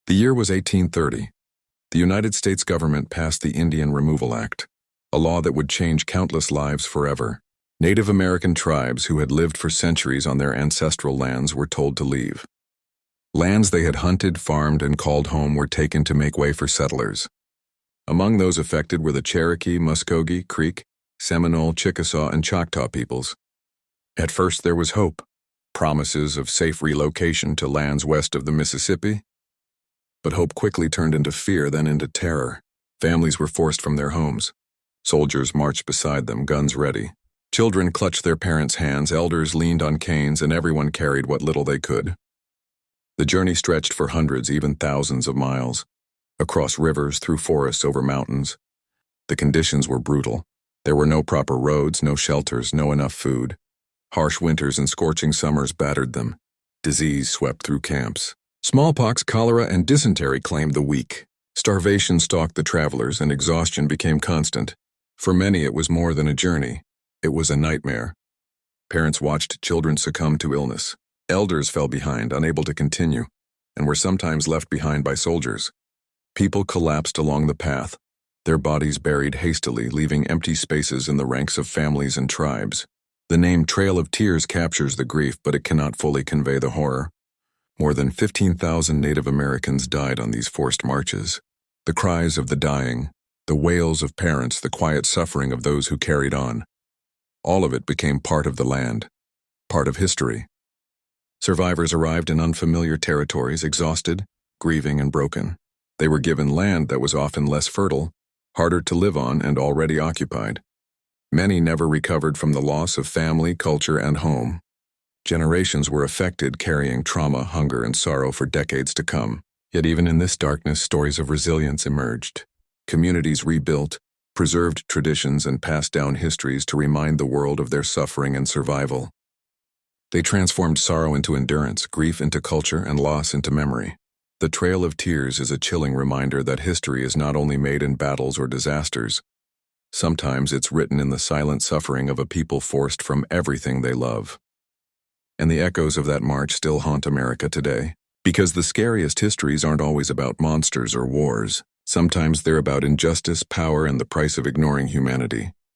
The year was 1830. The United States government passed the Indian Removal Act, a law that would change countless lives forever. Native American tribes who had lived for centuries on their ancestral lands were told to leave. Lands they had hunted, farmed, and called home were taken to make way for settlers. Among those affected were the Cherokee, Muskogee, Creek, Seminole, Chickasaw, and Choctaw peoples. At first there was hope, promises of safe relocation to lands west of the Mississippi. But hope quickly turned into fear, then into terror. Families were forced from their homes. Soldiers marched beside them, guns ready. Children clutched their parents' hands, elders leaned on canes, and everyone carried what little they could. The journey stretched for hundreds, even thousands of miles. Across rivers, through forests, over mountains. The conditions were brutal. There were no proper roads, no shelters, no enough food. Harsh winters and scorching summers battered them. Disease swept through camps. Smallpox, cholera, and dysentery claimed the weak. Starvation stalked the travelers, and exhaustion became constant. For many, it was more than a journey. It was a nightmare. Parents watched children succumb to illness. Elders fell behind, unable to continue, and were sometimes left behind by soldiers. People collapsed along the path, their bodies buried hastily, leaving empty spaces in the ranks of families and tribes. The name Trail of Tears captures the grief, but it cannot fully convey the horror. More than 15,000 Native Americans died on these forced marches. The cries of the dying, the wails of parents, the quiet suffering of those who carried on. All of it became part of the land, part of history. Survivors arrived in unfamiliar territories, exhausted, grieving, and broken. They were given land that was often less fertile, harder to live on, and already occupied. Many never recovered from the loss of family, culture, and home. Generations were affected, carrying trauma, hunger, and sorrow for decades to come. Yet even in this darkness, stories of resilience emerged. Communities rebuilt, preserved traditions, and passed down histories to remind the world of their suffering and survival. They transformed sorrow into endurance, grief into culture, and loss into memory. The Trail of Tears is a chilling reminder that history is not only made in battles or disasters. Sometimes it's written in the silent suffering of a people forced from everything they love. And the echoes of that march still haunt America today. Because the scariest histories aren't always about monsters or wars. Sometimes they're about injustice, power, and the price of ignoring humanity.